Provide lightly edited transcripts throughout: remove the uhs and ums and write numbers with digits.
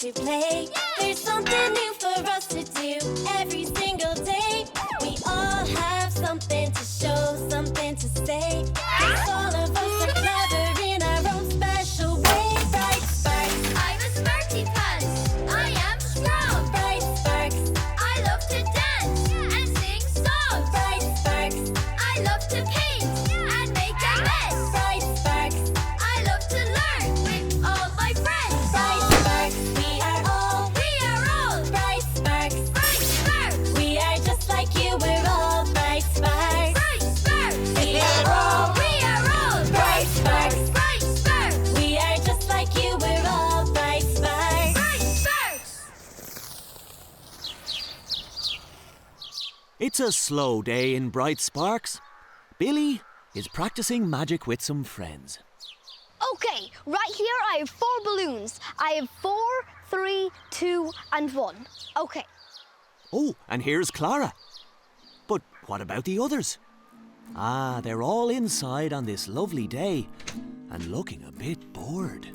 to play. There's something new for us to do every single day. We all have something to show, something to say. 'Cause all of us are clever in our own special way. Bright sparks, I'm a smarty pants. I am strong. Bright sparks, I love to dance and sing songs. Bright sparks, I love to paint and make a mess. Bright sparks, I love to learn with all my friends. Bright sparks, we are all bright sparks. Bright sparks, we are just like you, we're all bright sparks. Bright sparks, we are all bright sparks. Bright sparks, we are just like you, we're all bright sparks. Bright sparks. It's a slow day in Bright Sparks. Billy is practicing magic with some friends. Okay, right here I have 4 balloons. I have 4, 3, 2, and 1. Okay. Oh, and here's Clara. But what about the others? Ah, they're all inside on this lovely day and looking a bit bored.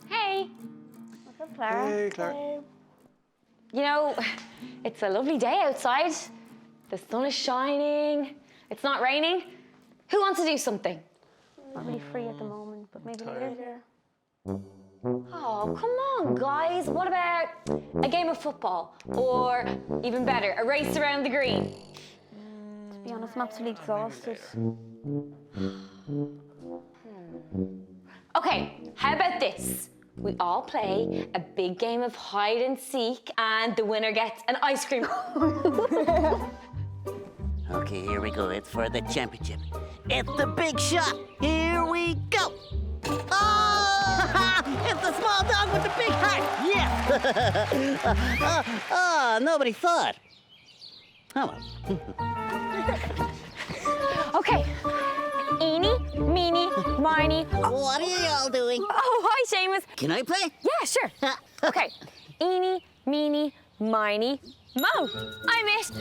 Hey. What's up, Clara? Hey, Clara. You know, it's a lovely day outside. The sun is shining. It's not raining. Who wants to do something? Not really free at the moment, but maybe later. Oh, come on, guys. What about a game of football? Or, even better, a race around the green? To be honest, I'm absolutely exhausted. Okay, how about this? We all play a big game of hide and seek, and the winner gets an ice cream. Okay, here we go. It's for the championship. It's the big shot. Here we go. Oh! It's the small dog with the big heart. Yes. Nobody saw it. Oh, well. Okay. Eeny, meeny, miny. What are you all doing? Oh, hi, Seamus. Can I play? Yeah, sure. Okay. Eeny, meeny, miny, mo. I'm it.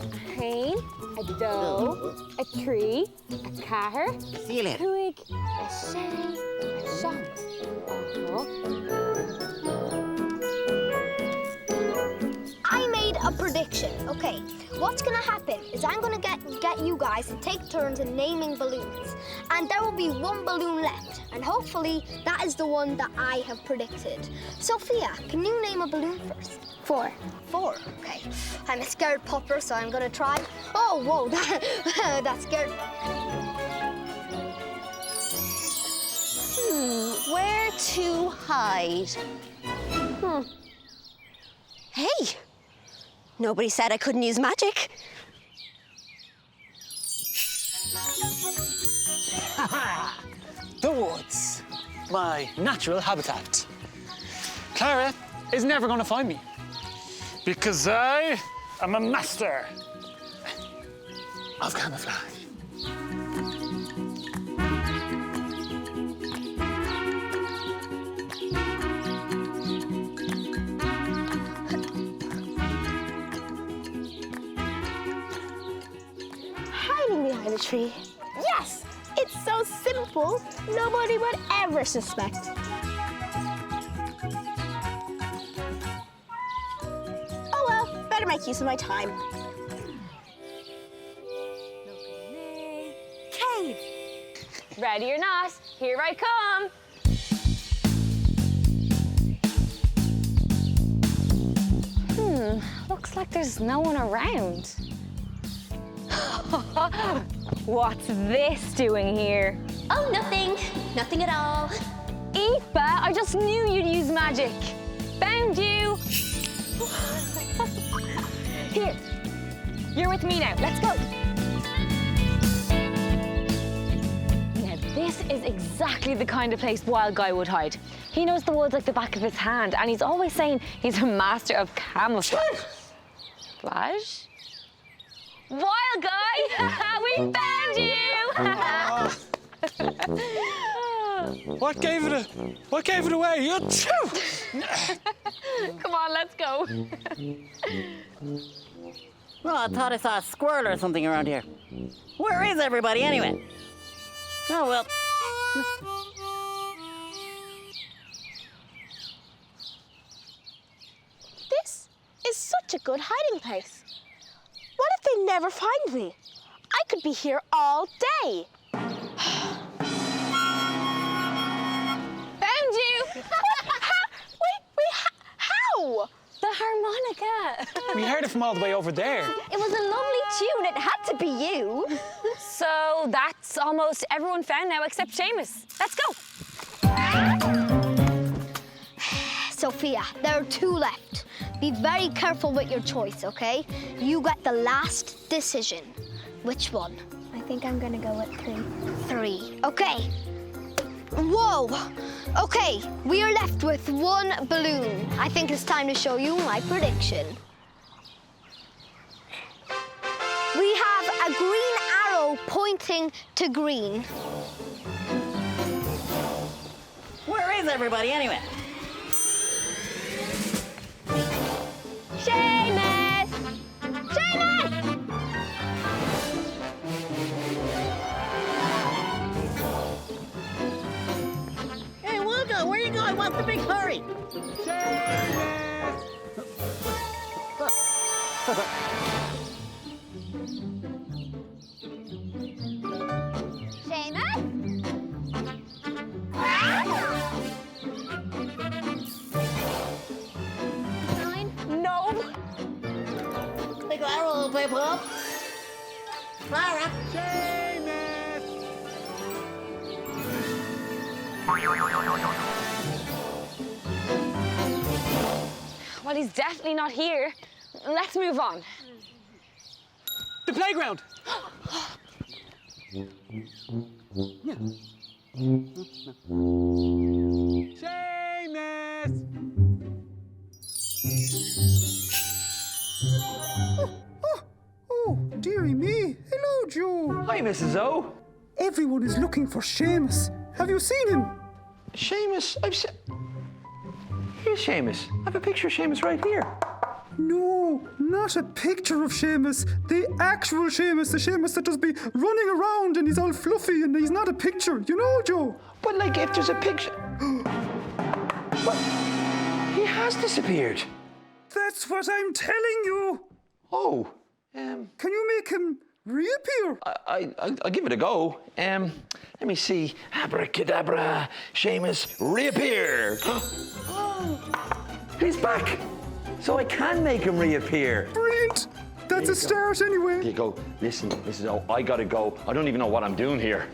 A crane, a doe, a tree, a car, See you a later. twig, a shell, a shot. I made a prediction. Okay, what's gonna happen is I'm gonna get you guys to take turns in naming balloons, and there will be 1 balloon left, and hopefully that is the one that I have predicted. Sophia, can you name a balloon first? 4. 4. Okay. I'm a scared popper, so I'm gonna try. Oh, whoa, that scared. Where to hide? Hey, nobody said I couldn't use magic. The woods, my natural habitat. Clara is never going to find me because I am a master of camouflage. Hiding behind a tree. Yes! It's so simple, nobody would ever suspect. Oh well, better make use of my time. Cave. Ready or not, here I come. Looks like there's no one around. What's this doing here? Oh, nothing. Nothing at all. Aoife, I just knew you'd use magic. Found you. Here, you're with me now. Let's go. Now, this is exactly the kind of place Wild Guy would hide. He knows the woods like the back of his hand, and he's always saying he's a master of camouflage. Flash? Wild Guy, we found you! What gave it away? You Come on, let's go. Oh, I thought I saw a squirrel or something around here. Where is everybody anyway? Oh, well. This is such a good hiding place. What if they never find me? I could be here all day. Found you! Wait, how? The harmonica. We heard it from all the way over there. It was a lovely tune. It had to be you. So that's almost everyone found now except Seamus. Let's go. Sophia, there are 2 left. Be very careful with your choice, okay? You get the last decision. Which one? I think I'm gonna go with 3. 3. Okay. Whoa! Okay, we are left with 1 balloon. I think it's time to show you my prediction. We have a green arrow pointing to green. Where is everybody anyway? Seamus! Seamus! Hey, Wonka, where you going? What's the big hurry? Seamus? No. Big arrow, paper. Clara. Well, he's definitely not here. Let's move on. The playground. Seamus! Oh, dearie me. Hello, Joe. Hi, Mrs. O. Everyone is looking for Seamus. Have you seen him? Seamus, I've seen... Here's Seamus. I have a picture of Seamus right here. No, not a picture of Seamus. The actual Seamus, the Seamus that does be running around and he's all fluffy and he's not a picture. You know, Joe? But, like, if there's a picture... But he has disappeared. That's what I'm telling you. Oh, Can you make him reappear? I'll give it a go. Let me see. Abracadabra, Seamus, reappear. He's back. So I can make him reappear. Brilliant. That's a start anyway. Here you go. Listen, Mrs. O, I gotta go. I don't even know what I'm doing here.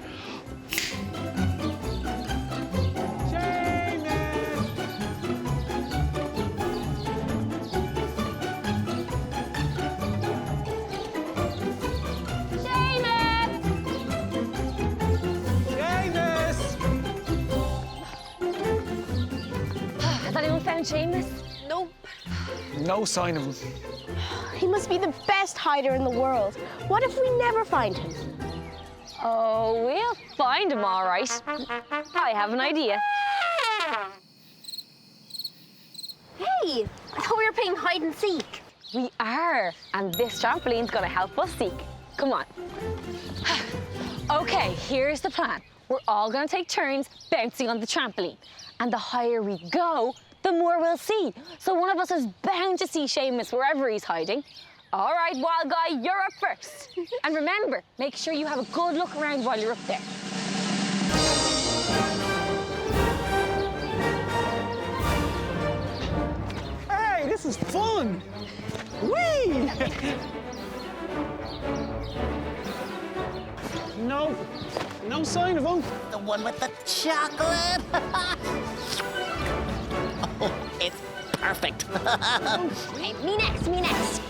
Has anyone found Seamus? Nope. No sign of him. He must be the best hider in the world. What if we never find him? Oh, we'll find him all right. I have an idea. Hey, I thought we were playing hide and seek. We are, and this trampoline's gonna help us seek. Come on. Okay, here's the plan. We're all gonna take turns bouncing on the trampoline. And the higher we go, the more we'll see. So one of us is bound to see Seamus wherever he's hiding. All right, wild guy, you're up first. And remember, make sure you have a good look around while you're up there. Hey, this is fun. Whee! No sign of him. The one with the chocolate. Oh, it's perfect. Okay, me next, me next.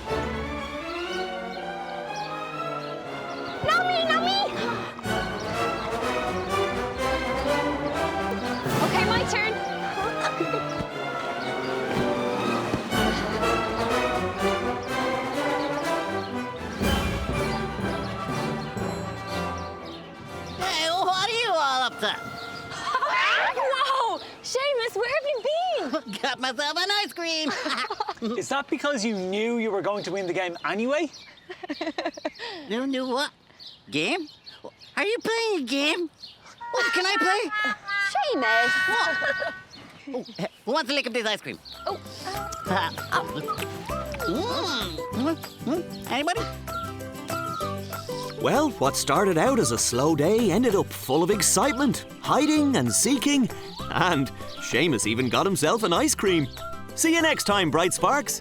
Not me, not me! Okay, my turn. Hey, what are you all up to? Whoa! Seamus, where have you been? Got myself an ice cream. Is that because you knew you were going to win the game anyway? You knew what? Game? Are you playing a game? Oh, can I play? Seamus! Who wants to lick up this ice cream? Oh. Anybody? Well, what started out as a slow day ended up full of excitement, hiding and seeking, and Seamus even got himself an ice cream. See you next time, Bright Sparks.